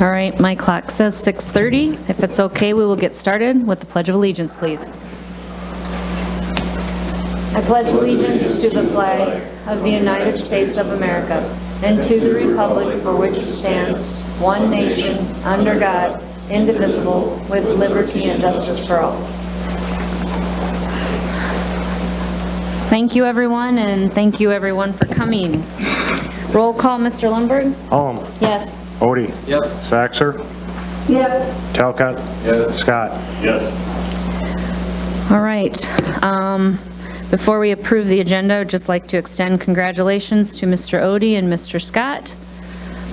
All right, my clock says 6:30. If it's okay, we will get started with the Pledge of Allegiance, please. I pledge allegiance to the flag of the United States of America and to the republic for which it stands, one nation, under God, indivisible, with liberty and justice for all. Thank you, everyone, and thank you, everyone, for coming. Roll call, Mr. Lundberg? Holm. Yes. Odie. Yes. Saxer. Yes. Talcott. Yes. Scott. Yes. All right. Before we approve the agenda, I would just like to extend congratulations to Mr. Odie and Mr. Scott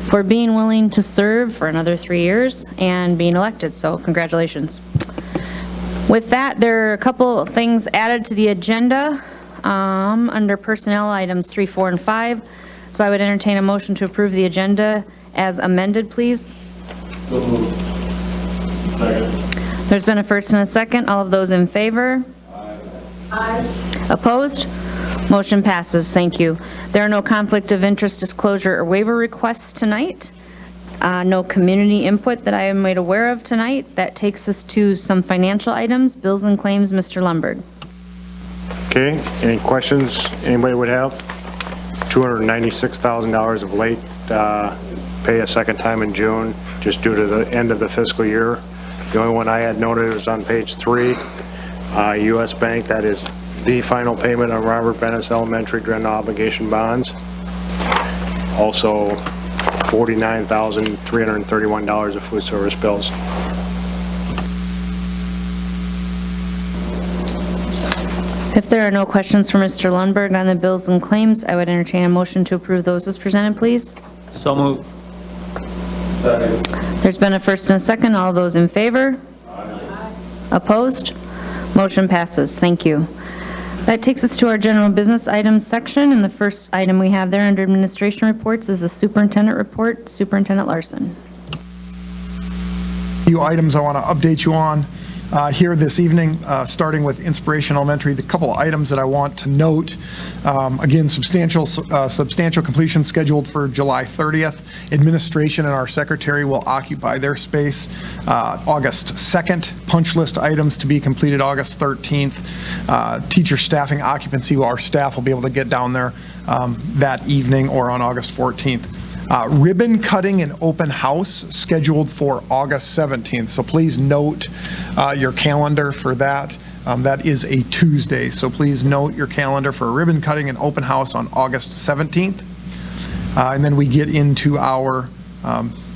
for being willing to serve for another 3 years and being elected, so congratulations. With that, there are a couple of things added to the agenda under personnel items 3, 4, and 5. So I would entertain a motion to approve the agenda as amended, please. So moved. Second. There's been a first and a second. All of those in favor? Aye. Opposed? Motion passes. Thank you. There are no conflict of interest disclosure or waiver requests tonight. No community input that I am made aware of tonight. That takes us to some financial items, bills and claims. Mr. Lundberg. Okay, any questions anybody would have? $296,000 of late pay a second time in June, just due to the end of the fiscal year. The only one I had noted was on page 3, U.S. Bank. That is the final payment on Robert Bennis Elementary General Obligation Bonds. Also, $49,331 of food service bills. If there are no questions for Mr. Lundberg on the bills and claims, I would entertain a motion to approve those as presented, please. So moved. Second. There's been a first and a second. All those in favor? Aye. Opposed? Motion passes. Thank you. That takes us to our general business items section, and the first item we have there under administration reports is the superintendent report. Superintendent Larson. Few items I want to update you on here this evening, starting with Inspiration Elementary. The couple of items that I want to note, again, substantial completion scheduled for July 30th. Administration and our secretary will occupy their space August 2nd. Punch list items to be completed August 13th. Teacher staffing occupancy, our staff will be able to get down there that evening or on August 14th. Ribbon cutting and open house scheduled for August 17th. So please note your calendar for that. That is a Tuesday. So please note your calendar for a ribbon cutting and open house on August 17th. And then we get into our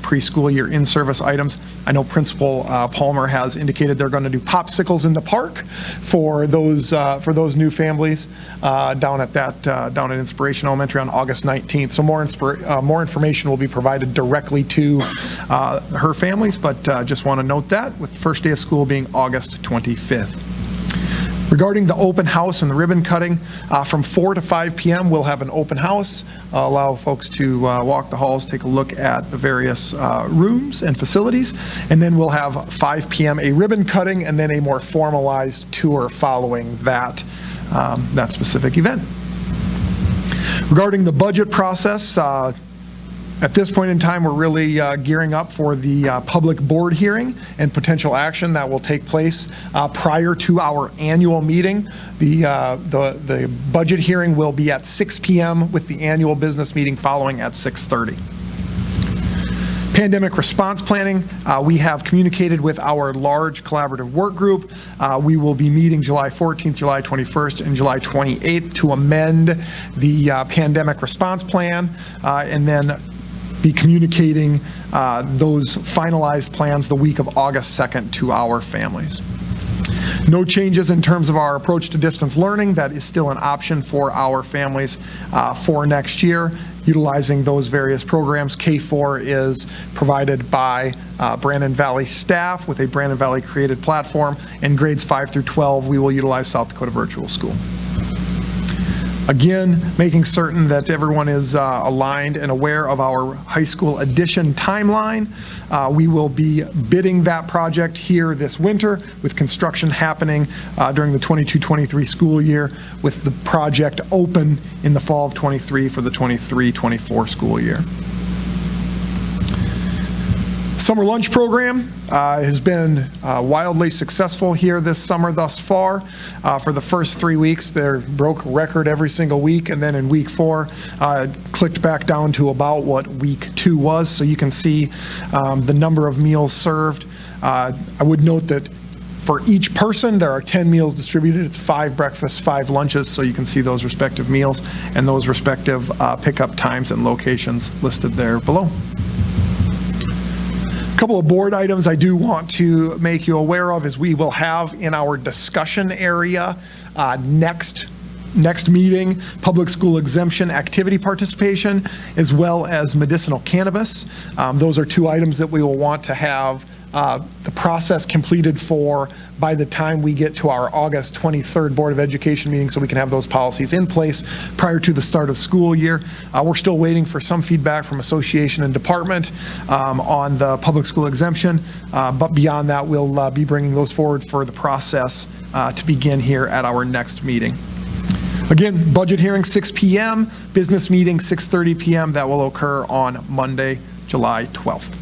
preschool year in-service items. I know Principal Palmer has indicated they're going to do popsicles in the park for those new families down at Inspiration Elementary on August 19th. So more information will be provided directly to her families, but just want to note that with the first day of school being August 25th. Regarding the open house and the ribbon cutting, from 4 to 5 p.m. we'll have an open house, allow folks to walk the halls, take a look at the various rooms and facilities, and then we'll have 5 p.m. a ribbon cutting and then a more formalized tour following that specific event. Regarding the budget process, at this point in time, we're really gearing up for the public board hearing and potential action that will take place prior to our annual meeting. The budget hearing will be at 6 p.m. with the annual business meeting following at 6:30. Pandemic response planning, we have communicated with our large collaborative work group. We will be meeting July 14th, July 21st, and July 28th to amend the pandemic response plan, and then be communicating those finalized plans the week of August 2nd to our families. No changes in terms of our approach to distance learning. That is still an option for our families for next year, utilizing those various programs. K4 is provided by Brandon Valley staff with a Brandon Valley created platform, and grades 5 through 12 we will utilize South Dakota Virtual School. Again, making certain that everyone is aligned and aware of our high school addition timeline. We will be bidding that project here this winter, with construction happening during the 22-23 school year, with the project open in the fall of 23 for the 23-24 school year. Summer lunch program has been wildly successful here this summer thus far. For the first 3 weeks, they broke record every single week, and then in week 4, clicked back down to about what week 2 was. So you can see the number of meals served. I would note that for each person, there are 10 meals distributed. It's 5 breakfasts, 5 lunches, so you can see those respective meals and those respective pickup times and locations listed there below. Couple of board items I do want to make you aware of is we will have in our discussion area next meeting, public school exemption activity participation, as well as medicinal cannabis. Those are 2 items that we will want to have the process completed for by the time we get to our August 23rd Board of Education meeting, so we can have those policies in place prior to the start of school year. We're still waiting for some feedback from association and department on the public school exemption, but beyond that, we'll be bringing those forward for the process to begin here at our next meeting. Again, budget hearing 6 p.m., business meeting 6:30 p.m. That will occur on Monday, July 12th.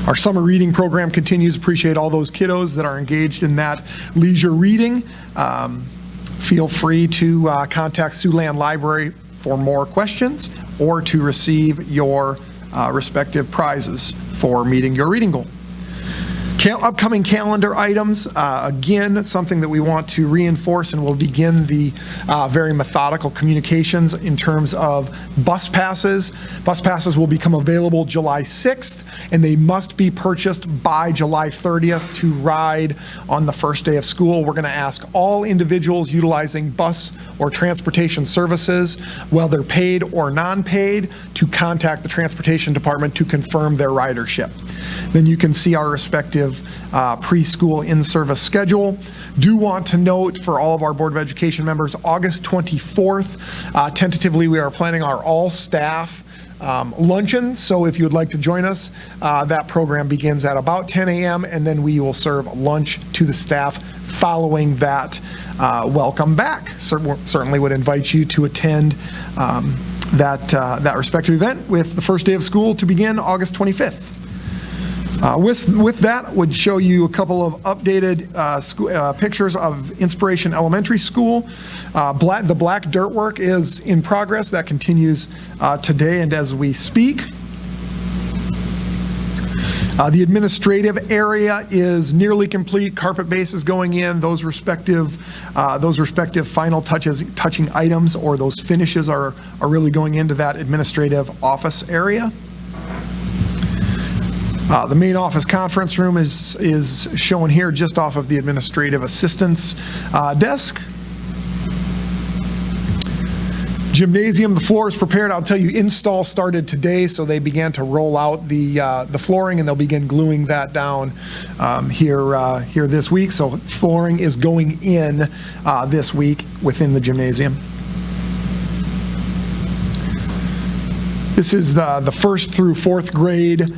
Our summer reading program continues. Appreciate all those kiddos that are engaged in that leisure reading. Feel free to contact Siouxland Library for more questions or to receive your respective prizes for meeting your reading goal. Upcoming calendar items, again, something that we want to reinforce, and we'll begin the very methodical communications in terms of bus passes. Bus passes will become available July 6th, and they must be purchased by July 30th to ride on the first day of school. We're going to ask all individuals utilizing bus or transportation services, whether paid or non-paid, to contact the transportation department to confirm their ridership. Then you can see our respective preschool in-service schedule. Do want to note for all of our Board of Education members, August 24th, tentatively we are planning our all-staff luncheon. So if you would like to join us, that program begins at about 10 a.m. and then we will serve lunch to the staff following that. Welcome back. Certainly would invite you to attend that respective event with the first day of school to begin August 25th. With that, would show you a couple of updated pictures of Inspiration Elementary School. The black dirt work is in progress. That continues today and as we speak. The administrative area is nearly complete. Carpet base is going in. Those respective final touching items or those finishes are really going into that administrative office area. The main office conference room is shown here just off of the administrative assistant's desk. Gymnasium, the floor is prepared. I'll tell you, install started today, so they began to roll out the flooring, and they'll begin gluing that down here this week. So flooring is going in this week within the gymnasium. This is the 1st through 4th grade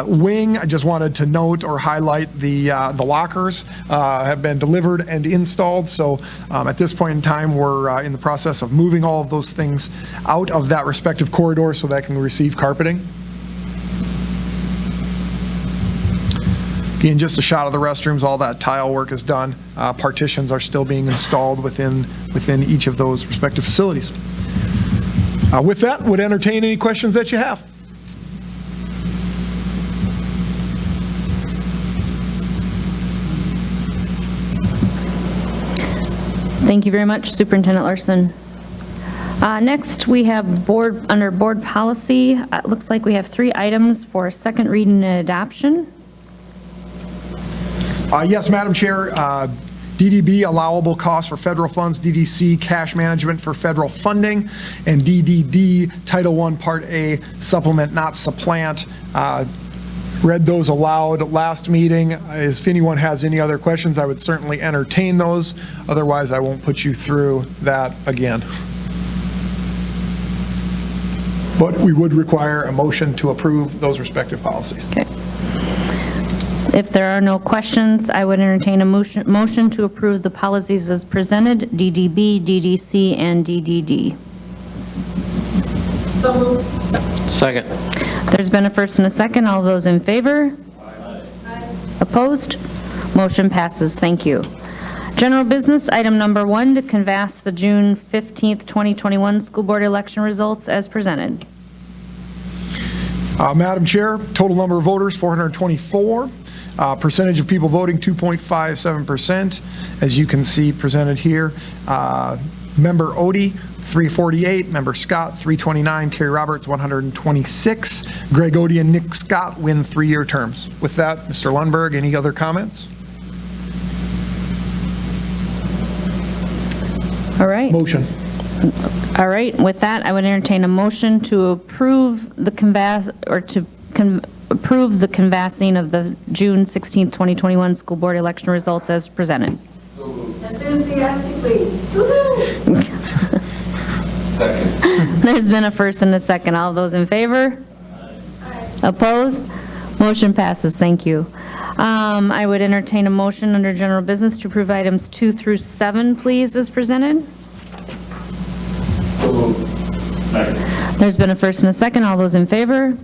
wing. I just wanted to note or highlight the lockers have been delivered and installed. So at this point in time, we're in the process of moving all of those things out of that respective corridor so that can receive carpeting. Again, just a shot of the restrooms. All that tile work is done. Partitions are still being installed within each of those respective facilities. With that, would entertain any questions that you have. Thank you very much, Superintendent Larson. Next, we have under board policy. It looks like we have 3 items for second reading and adoption. Yes, Madam Chair. DDB, allowable costs for federal funds, DDC, cash management for federal funding, and DDD, Title I, Part A, supplement, not supplant. Read those aloud last meeting. If anyone has any other questions, I would certainly entertain those. Otherwise, I won't put you through that again. But we would require a motion to approve those respective policies. Okay. If there are no questions, I would entertain a motion to approve the policies as presented, DDB, DDC, and DDD. So moved. Second. There's been a first and a second. All those in favor? Opposed? Motion passes. Thank you. General business, item number 1, to canvass the June 15th, 2021 school board election results as presented. Madam Chair, total number of voters, 424. Percentage of people voting, 2.57%. As you can see presented here. Member Odie, 348. Member Scott, 329. Carrie Roberts, 126. Greg Odie and Nick Scott win 3-year terms. With that, Mr. Lundberg, any other comments? All right. Motion. All right. With that, I would entertain a motion to approve the approve the canvassing of the June 16th, 2021 school board election results as presented. Enthusiastically. Woo-hoo! Second. There's been a first and a second. All those in favor? Opposed? Motion passes. Thank you. I would entertain a motion under general business to approve items 2 through 7, please, as presented. Second. There's been a first and a second. All those in favor?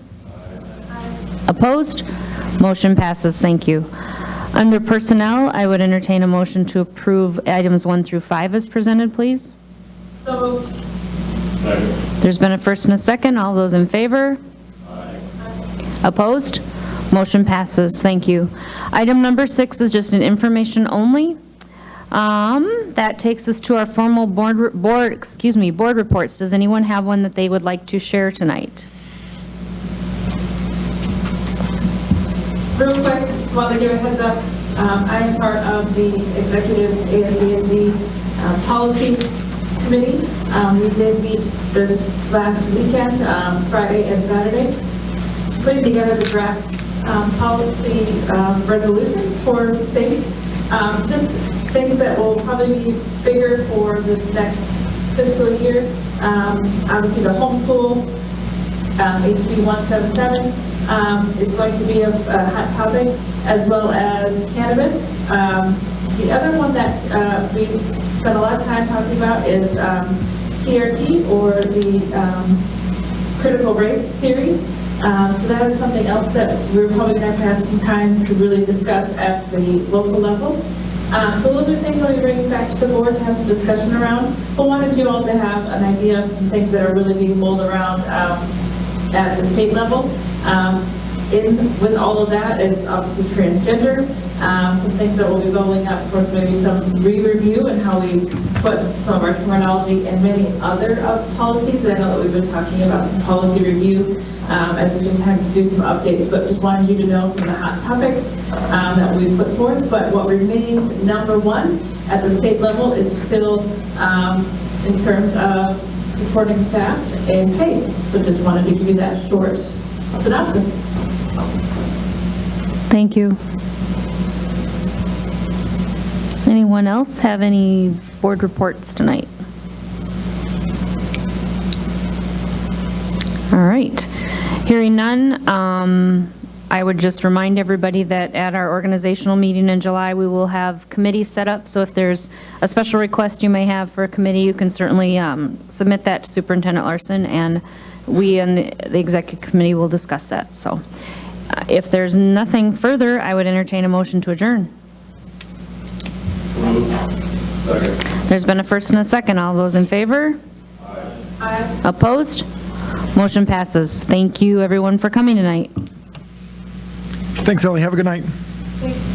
Opposed? Motion passes. Thank you. Under personnel, I would entertain a motion to approve items 1 through 5 as presented, please. So, Second. There's been a first and a second. All those in favor? Opposed? Motion passes. Thank you. Item number 6 is just an information only. That takes us to our formal board reports. Does anyone have one that they would like to share tonight? real quick, just wanted to give a heads up. I am part of the executive ASD policy committee. We did meet this last weekend, Friday and Saturday, putting together the draft policy resolutions for the state. Just things that will probably be bigger for this next fiscal year. Obviously the homeschool, HB 177 is going to be a hot topic, as well as cannabis. The other one that we spent a lot of time talking about is PRT, or the critical race theory. So that is something else that we're probably going to have some time to really discuss at the local level. So those are things I'll be bringing back to the board to have some discussion around. But wanted you all to have an idea of some things that are really being mulled around at the state level. With all of that is obviously transgender, some things that will be rolling up, of course, maybe some re-review and how we put some of our terminology and many other policies. I know that we've been talking about some policy review as we just have to do some updates, but just wanted you to know some of the hot topics that we put forth. But what remains number one at the state level is still in terms of supporting staff and pay. So just wanted to give you that short synopsis. Thank you. Anyone else have any board reports tonight? All right. Hearing none, I would just remind everybody that at our organizational meeting in July, we will have committees set up. So if there's a special request you may have for a committee, you can certainly submit that to Superintendent Larson, and we and the executive committee will discuss that. So if there's nothing further, I would entertain a motion to adjourn. Second. There's been a first and a second. All those in favor? Aye. Opposed? Motion passes. Thank you, everyone, for coming tonight. Thanks, Ellie. Have a good night. Thanks.